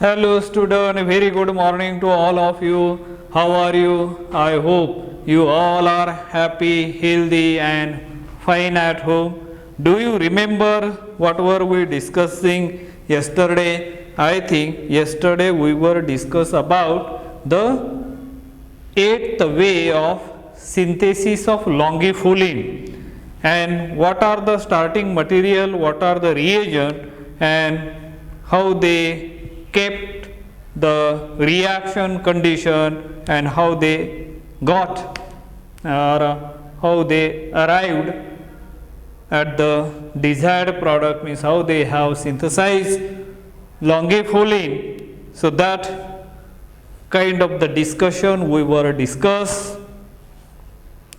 Hello student, very good morning to all of you. How are you? I hope you all are happy, healthy and fine at home. Do you remember what were we discussing yesterday? I think yesterday we were discuss about the eighth way of synthesis of longifulin and what are the starting material, what are the reagent and how they kept the reaction condition and how they got or how they arrived at the desired product, means how they have synthesized longifulin. So that kind of the discussion we were discussed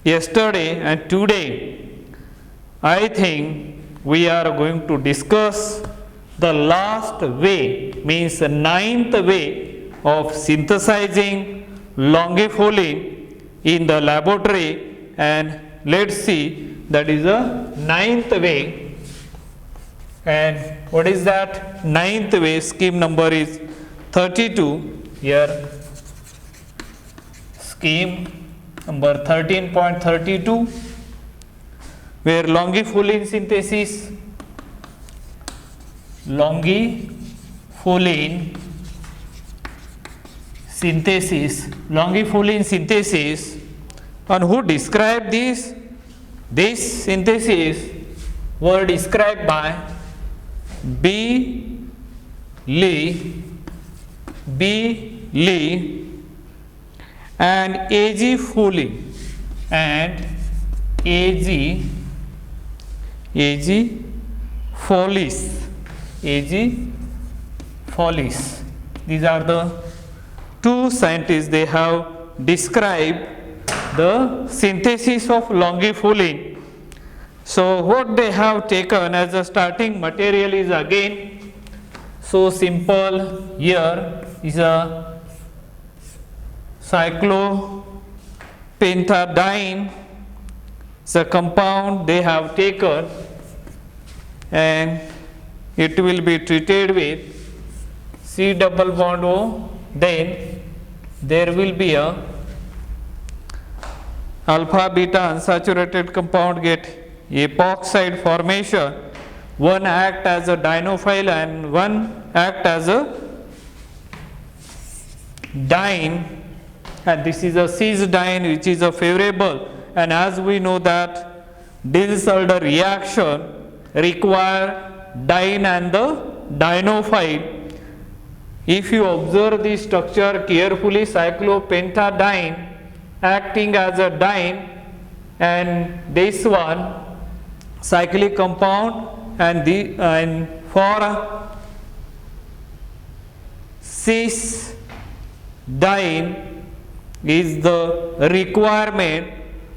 yesterday, and today I think we are going to discuss the last way, means the ninth way of synthesizing longifulin in the laboratory, and let's see that is the ninth way. And what is that ninth way? Scheme number is 32 here. Scheme number 13.32, where longifulin synthesis and who described this? This synthesis were described by B. Lee and A.G. Foley and A.G. Follis. These are the two scientists. They have described the synthesis of longifulin. So what they have taken as a starting material is again so simple. Here is a cyclopentadiene. It's a compound they have taken, and it will be treated with C double bond O. Then there will be a alpha beta unsaturated compound get epoxide formation. One act as a dienophile and one act as a diene, and this is a cis diene which is a favorable. And as we know that Diels-Alder reaction require diene and the dienophile. If you observe the structure carefully, cyclopentadiene acting as a diene, and this one cyclic compound, and for cis diene is the requirement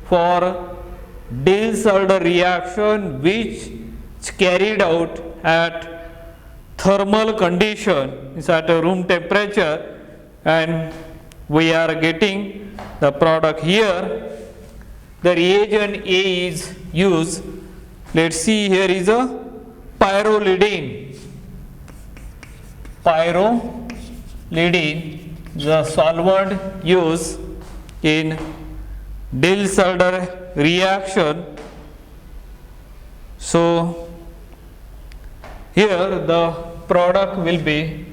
for Diels-Alder reaction which carried out at thermal condition, is at a room temperature, and we are getting the product here. The reagent A is used. Let's see, here is a pyrrolidine, the solvent used in Diels-Alder reaction. So here the product will be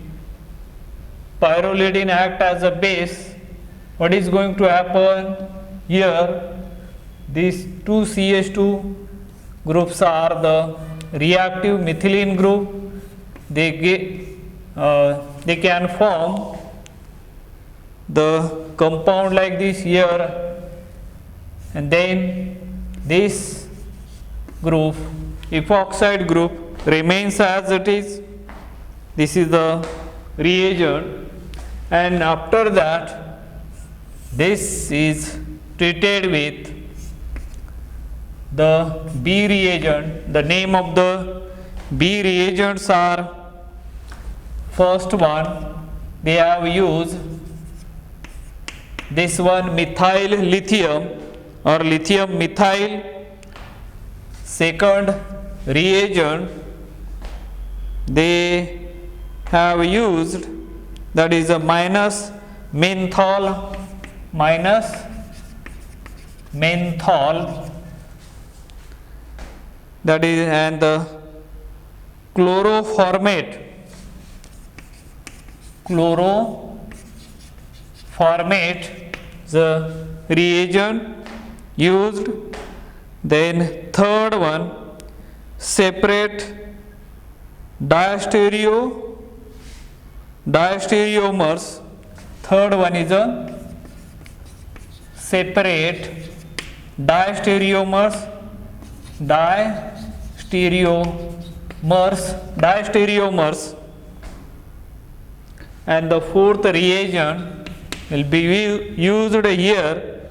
pyrrolidine act as a base. What is going to happen here? These two CH2 groups are the reactive methylene group. They can form the compound like this here, and then this group, epoxide group, remains as it is. This is the reagent, and after that this is treated with the B reagent. The name of the B reagents are, first one they have used this one methyl lithium or lithium methyl. Second reagent they have used that is a minus menthol, minus menthol, that is, and the chloroformate, chloroformate, the reagent used. Then third one, separate diastereomers. Third one is a separate diastereomers, and the fourth reagent will be used here,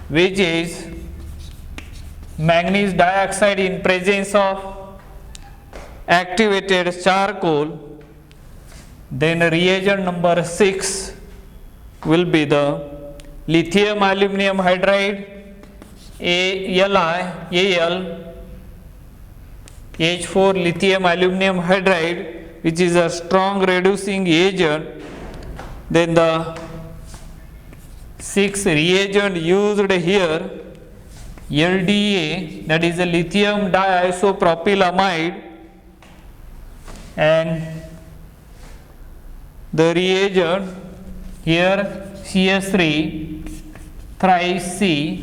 which is manganese dioxide in presence of activated charcoal. Then reagent number 6 will be the lithium aluminum hydride, H4 lithium aluminum hydride, which is a strong reducing agent. Then the 6th reagent used here, LDA, that is a lithium diisopropylamide, and the reagent here CS3 thrice C,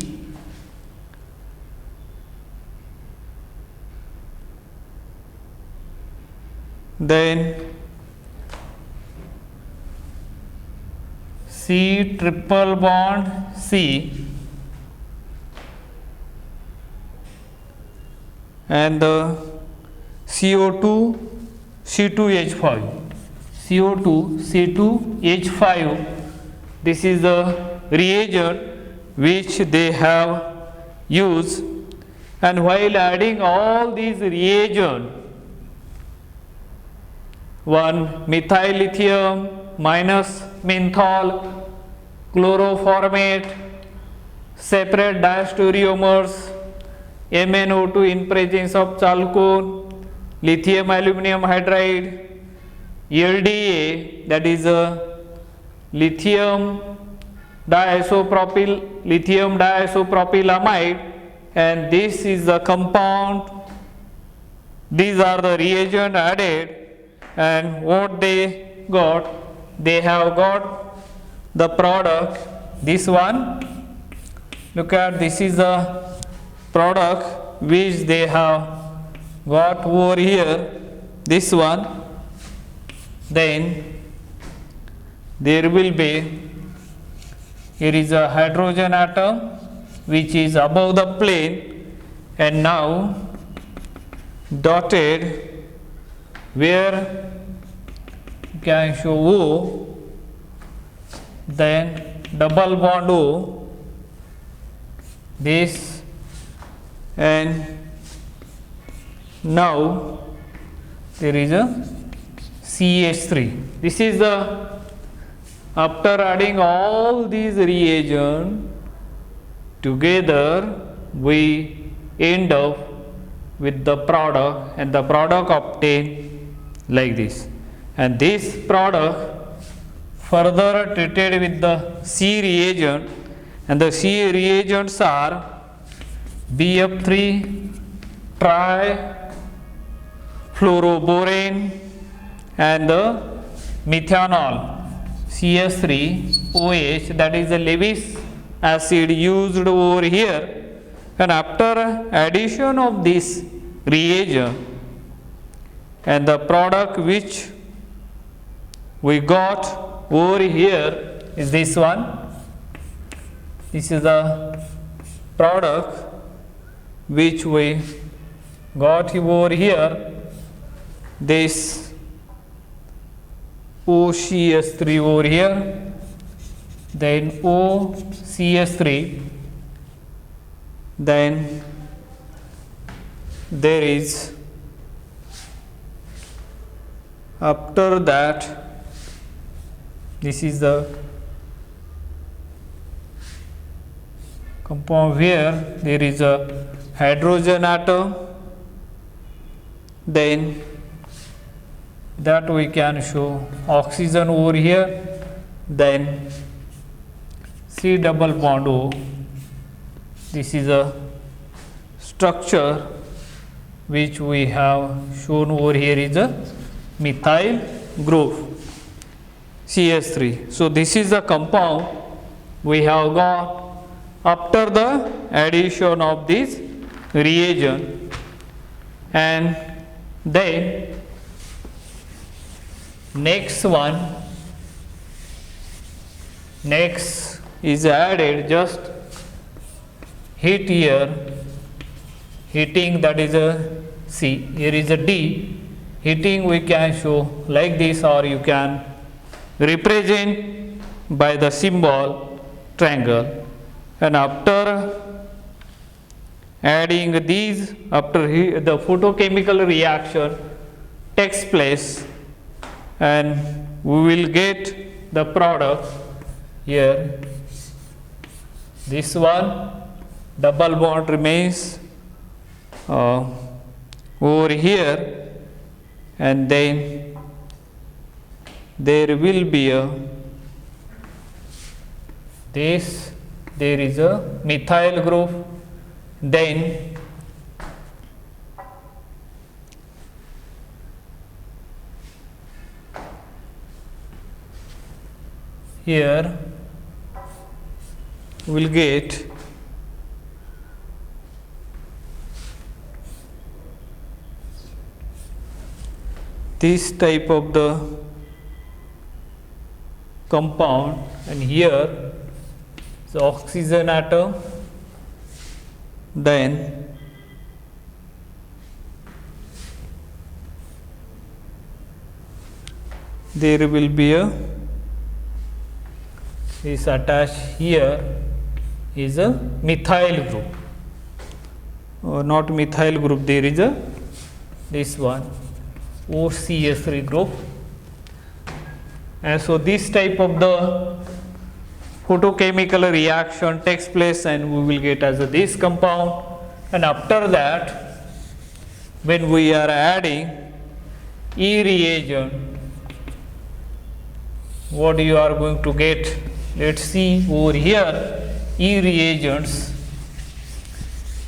then C triple bond C, and the CO2 C2H5, CO2 C2H5. This is the reagent which they have used, and while adding all these reagents, one methyl lithium minus menthol, chloroformate, separate diastereomers, MnO2 in presence of chalcone, lithium aluminum hydride, LDA, that is a lithium diisopropylamide, and this is the compound. These are the reagent added, and what they got, they have got the product, this one. Look at, this is the product which they have got over here, this one. Then there will be, here is a hydrogen atom which is above the plane, and now dotted where you can show O, then double bond O, this, and now there is a CH3. This is the, after adding all these reagents together, we end up with the product, and the product obtained like this. And this product further treated with the C reagent, and the C reagents are BF3 trifluoroborane and the methanol CS3OH, that is the Lewis acid used over here. And after addition of this reagent, and the product which we got over here is this one. This is the product which we got over here, this OCS3 over here, then OCS3, then there is, after that, this is the compound where there is a hydrogen atom, then that we can show oxygen over here, then C double bond O. This is a structure which we have shown over here is a methyl group CH3. So this is the compound we have got after the addition of this reagent, and then next is added, just heat here, heating, that is a C, here is a D, heating we can show like this, or you can represent by the symbol triangle. And after adding these, after the photochemical reaction takes place, and we will get the product here. This one double bond remains over here, and then there will be a there is a methyl group, then here we will get this type of the compound, and here the oxygen atom, then there will be a is attached here is a methyl group, or not methyl group, there is a this one OCH3 group. And so this type of the photochemical reaction takes place, and we will get as this compound. And after that, when we are adding E reagent, what you are going to get? Let's see over here E reagents.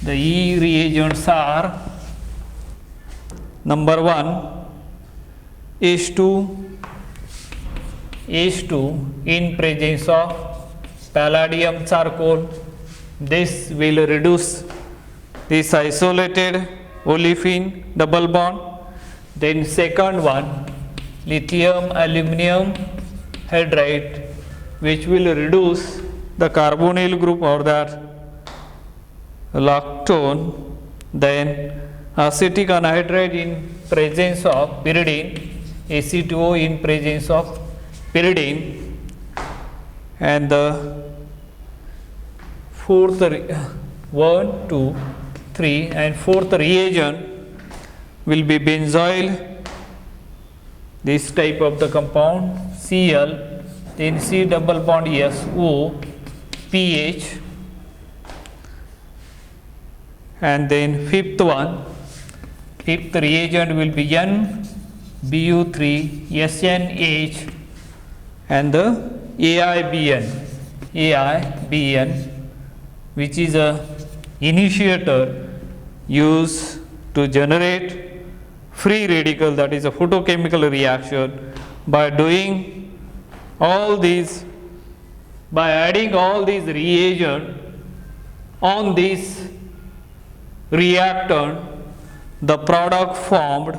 The E reagents are number 1 H2 in presence of palladium charcoal. This will reduce this isolated olefin double bond. Then second one, lithium aluminum hydride, which will reduce the carbonyl group or that lactone. Then acetic anhydride in presence of pyridine, Ac2O in presence of pyridine. And the fourth 1, 2, 3 and fourth reagent will be benzoyl, this type of the compound Cl, then C double bond S O pH, and then fifth reagent will be N Bu3 SNH and the AIBN, which is a initiator used to generate free radical, that is a photochemical reaction. By doing all these, by adding all these reagents on this reactant, the product formed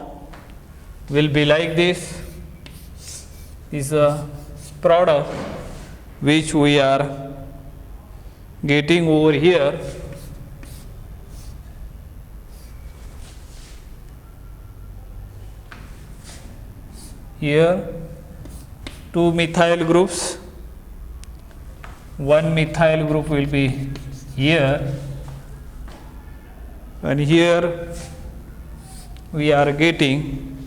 will be like this. Is a product which we are getting over here. Here two methyl groups, one methyl group will be here, and here we are getting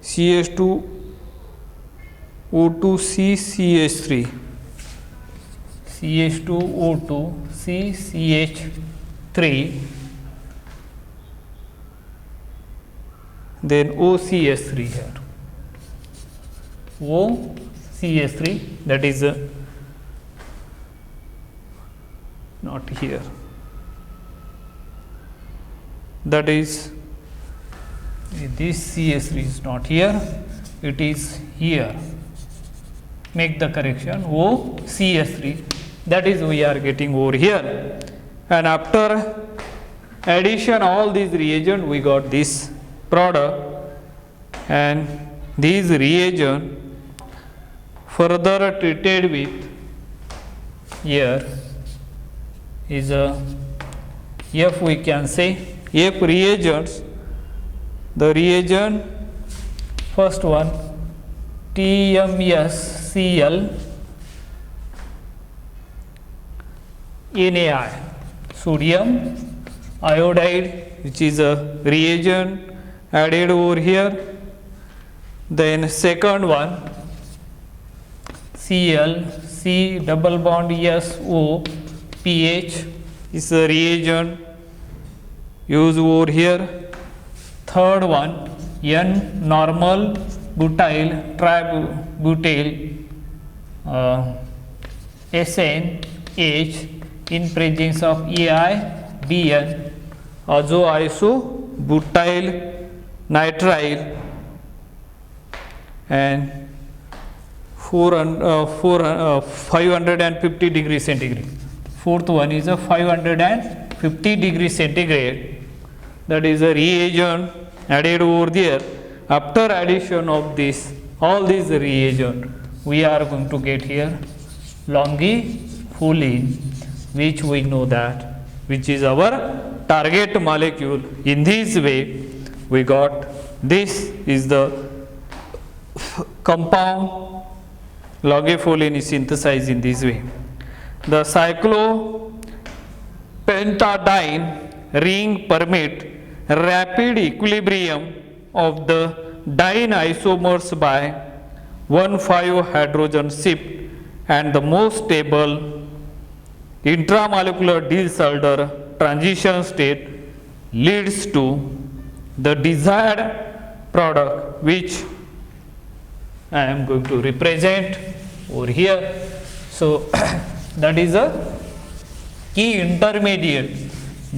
CH2 O2 CCH3, CH2O2 CCH3, then OCH3 here. OCH3, that is not here, that is this CH3 is not here, it is here. Make the correction, OCH3, that is we are getting over here. And after addition all these reagents, we got this product, and these reagents further treated with, here is a F, we can say F reagents. The reagent first one TMSCl NaI, sodium iodide, which is a reagent added over here. Then second one Cl, C double bond SO pH is a reagent used over here. Third one N normal butyl tributyl SNH in presence of AIBN azoisobutyl nitrile, and 550 degrees centigrade. Fourth one is a 550 degrees centigrade, that is a reagent added over there. After addition of this, all these reagents, we are going to get here longifulline, which we know that, which is our target molecule. In this way, we got this is the compound longifulline is synthesized in this way. The cyclopentadiene ring permit rapid equilibrium of the diene isomers by 1,5 hydrogen shift, and the most stable intramolecular disorder transition state leads to the desired product, which I am going to represent over here. So that is a key intermediate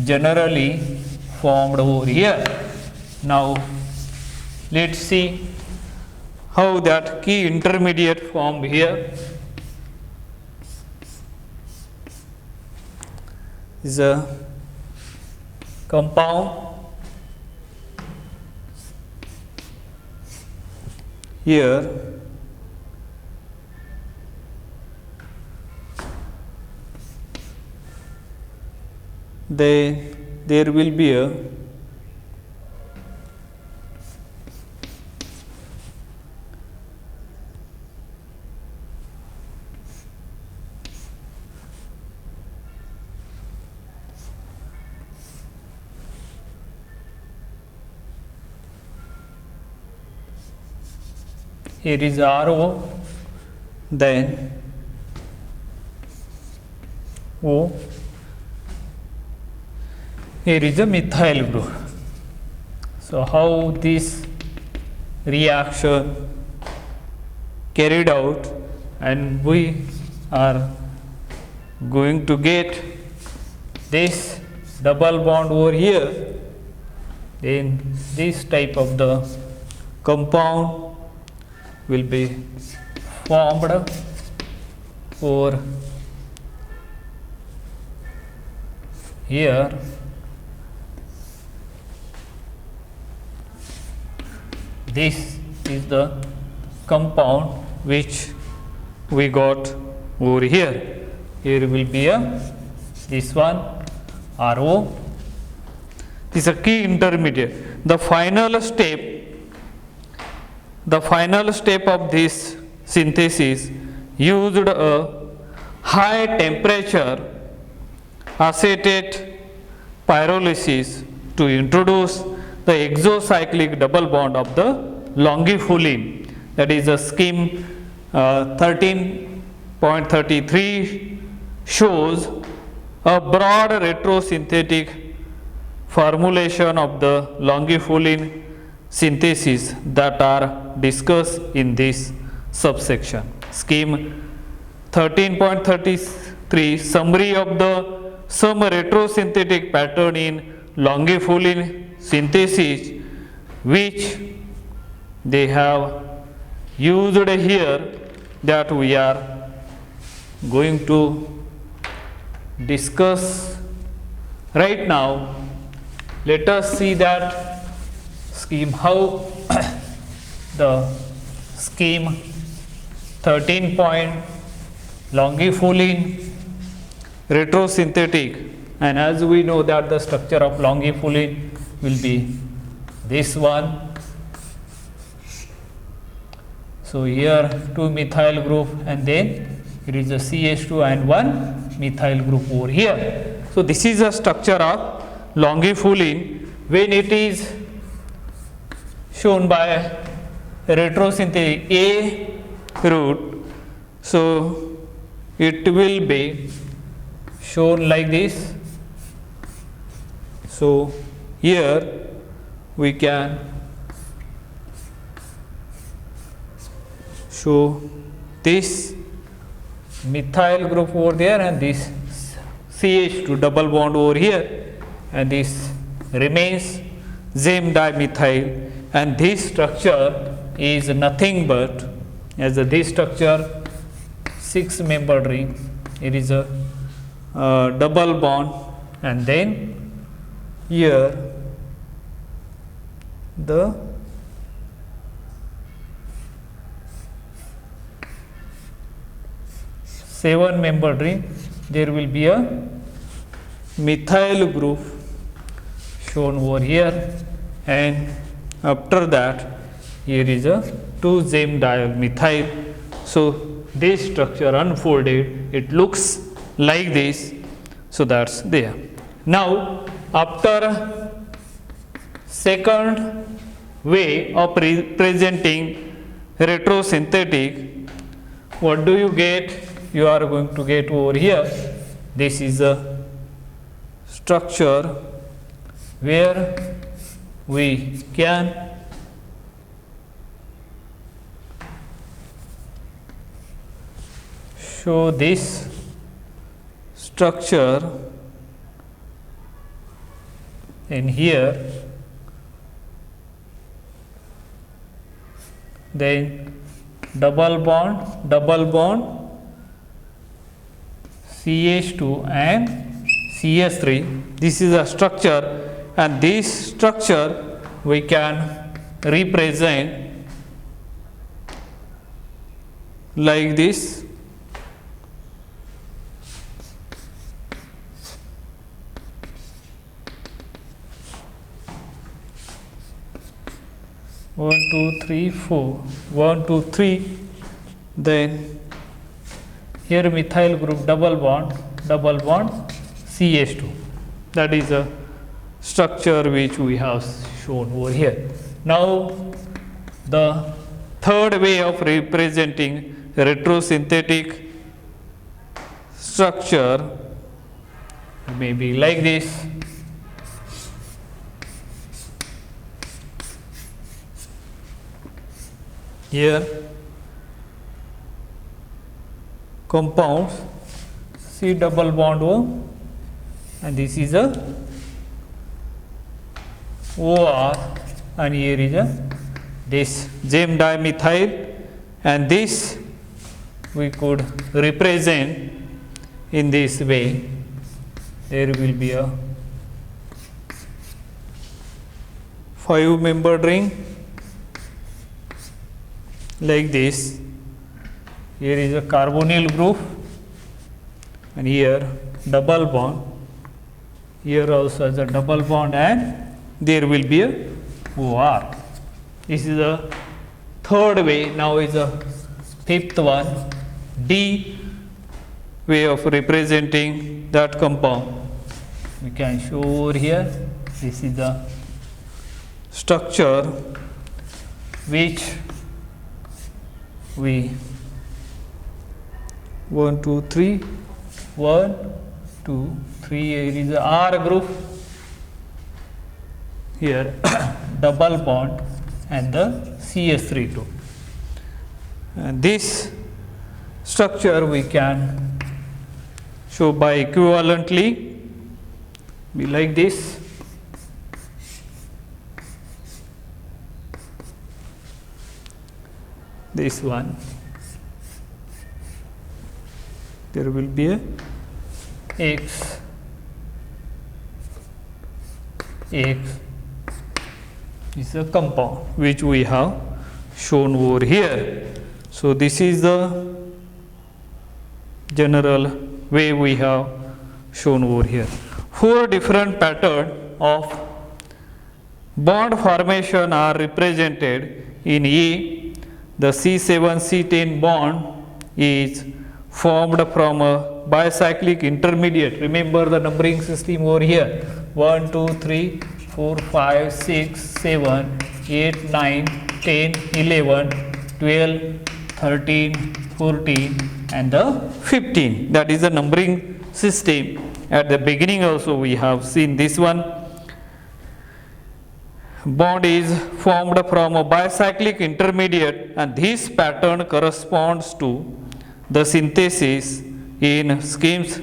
generally formed over here. Now let's see how that key intermediate formed here. Is a compound here, there will be a here is RO, then O, here is a methyl group. So how this reaction carried out, and we are going to get this double bond over here, then this type of the compound will be formed over here. This is the compound which we got over here. Here will be a this one RO. This is a key intermediate. The final step of this synthesis used a high temperature acetate pyrolysis to introduce the exocyclic double bond of the longifulline, that is a scheme 13.33 shows a broad retrosynthetic formulation of the longifulline synthesis that are discussed in this subsection. Scheme 13.33 summary of the some retrosynthetic pattern in longifulin synthesis which they have used here that we are going to discuss right now. Let us see that scheme, how the scheme 13 point longifulin retrosynthetic, and as we know that the structure of longifulin will be this one. So here 2 methyl group and then it is a CH2 and 1 methyl group over here. So this is the structure of longifulin when it is shown by retrosynthetic A route. So it will be shown like this. So here we can show this methyl group over there and this CH2 double bond over here, and this remains Zame dimethyl, and this structure is nothing but, as a this structure 6 membered ring, it is a double bond, and then here the seven membered ring, there will be a methyl group shown over here, and after that here is a 2 Zame dimethyl. So this structure unfolded, it looks like this. So that's there. Now after second way of representing retrosynthetic, what do you get? You are going to get over here, this is a structure where we can show this structure in here, then double bond CH2 and CH3. This is a structure, and this structure we can represent like this. One, two, three, four. 1, 2, 3. Then here methyl group double bond CH2. That is a structure which we have shown over here. Now the third way of representing retrosynthetic structure may be like this. Here compounds C double bond O, and this is a OR, and here is a this Zame dimethyl, and this we could represent in this way. There will be a 5 membered ring like this. Here is a carbonyl group, and here double bond, here also as a double bond, and there will be a OR. This is the third way. Now is the fifth one, D way of representing that compound. We can show over here, this is the structure which we 1, 2, 3, 1, 2, 3, here is the R group, here double bond and the CS3 too. And this structure we can show by equivalently, be like this. This one, there will be a x is a compound which we have shown over here. So this is the general way we have shown over here. 4 different patterns of bond formation are represented in E. The C7C10 bond is formed from a bicyclic intermediate. Remember the numbering system over here: 1, 2, 3, 4, 5, 6, 7, 8, 9, 10, 11, 12, 13, 14 and the 15. That is the numbering system. At the beginning also we have seen this one. Bond is formed from a bicyclic intermediate, and this pattern corresponds to the synthesis in schemes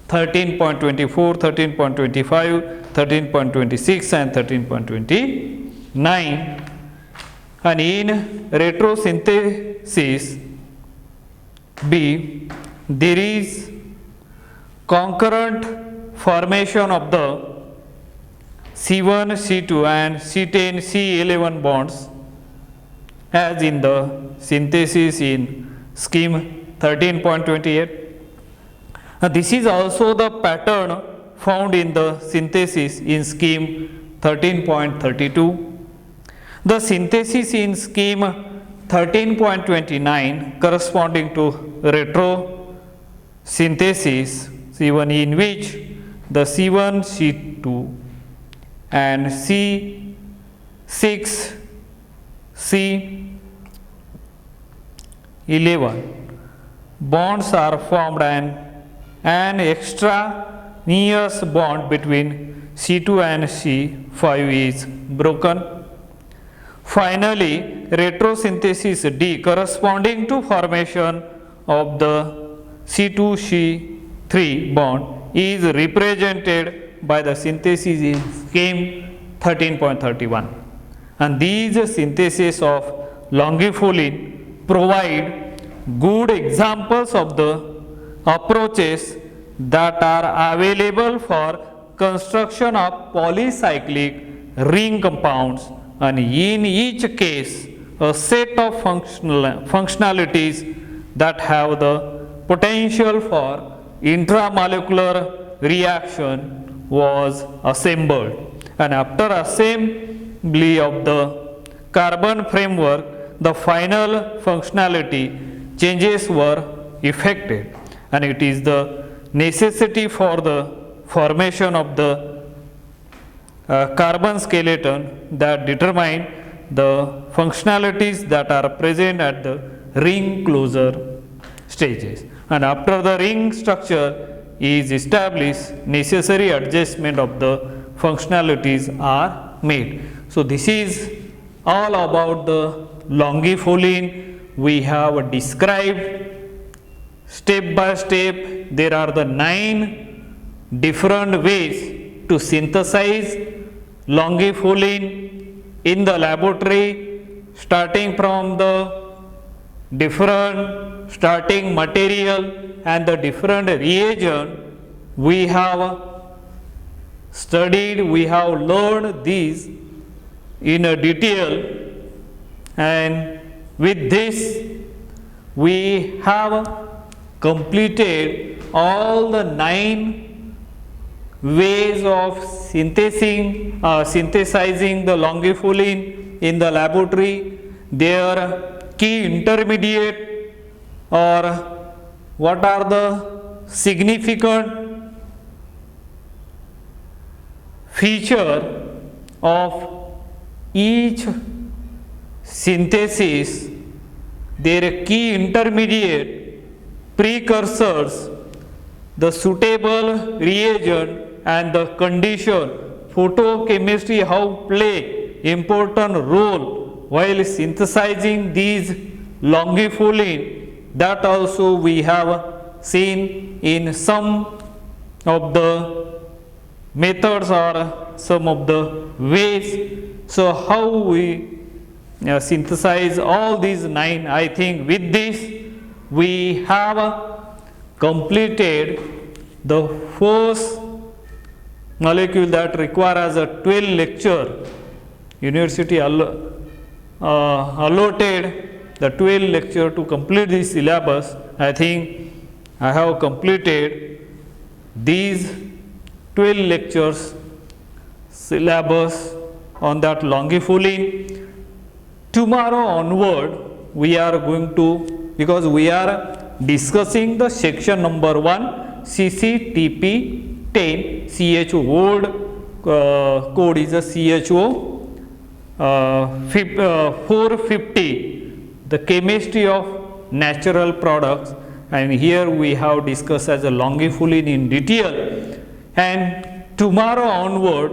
13.24, 13.25, 13.26 and 13.29. And in retrosynthesis B, there is concurrent formation of the C1, C2 and C10, C11 bonds as in the synthesis in scheme 13.28. This is also the pattern found in the synthesis in scheme 13.32. The synthesis in scheme 13.29 corresponding to retrosynthesis C1, in which the C1, C2 and C6, C11 bonds are formed and an extraneous bond between C2 and C5 is broken. Finally, retrosynthesis D corresponding to formation of the C2, C3 bond is represented by the synthesis in scheme 13.31. And these syntheses of longifilin provide good examples of the approaches that are available for construction of polycyclic ring compounds, and in each case a set of functionalities that have the potential for intramolecular reaction was assembled. And after assembly of the carbon framework, the final functionality changes were effected, and it is the necessity for the formation of the carbon skeleton that determine the functionalities that are present at the ring closure stages. And after the ring structure is established, necessary adjustment of the functionalities are made. So this is all about the longifilin. We have described step by step. There are the 9 different ways to synthesize longifilin in the laboratory, starting from the different starting material and the different reagent. We have studied, we have learned these in a detail, and with this we have completed all the 9 ways of synthesizing the longifilin in the laboratory, their key intermediate, or what are the significant feature of each synthesis, their key intermediate, precursors, the suitable reagent and the condition. Photochemistry how play important role while synthesizing these longifulin, that also we have seen in some of the methods or some of the ways. So, how we synthesize all these 9? I think with this we have completed the first molecule that requires a 12 lecture. University allotted the 12 lecture to complete this syllabus. I think I have completed these 12 lectures syllabus on that longifulin. Tomorrow onward we are going to, because we are discussing the section number 1 CCTP 10 CHO old code is a CHO 450, the chemistry of natural products, and here we have discussed as a longifulin in detail. And tomorrow onward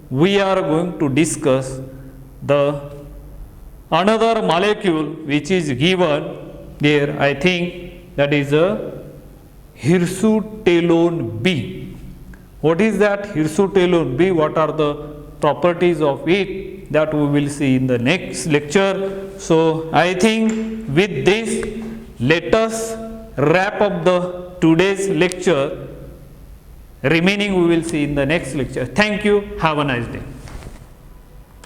we are going to discuss the another molecule which is given there. I think that is a hirsutolone B. What is that hirsutolone B? What are the properties of it? That we will see in the next lecture. So, I think with this let us wrap up the today's lecture. Remaining we will see in the next lecture. Thank you. Have a nice day.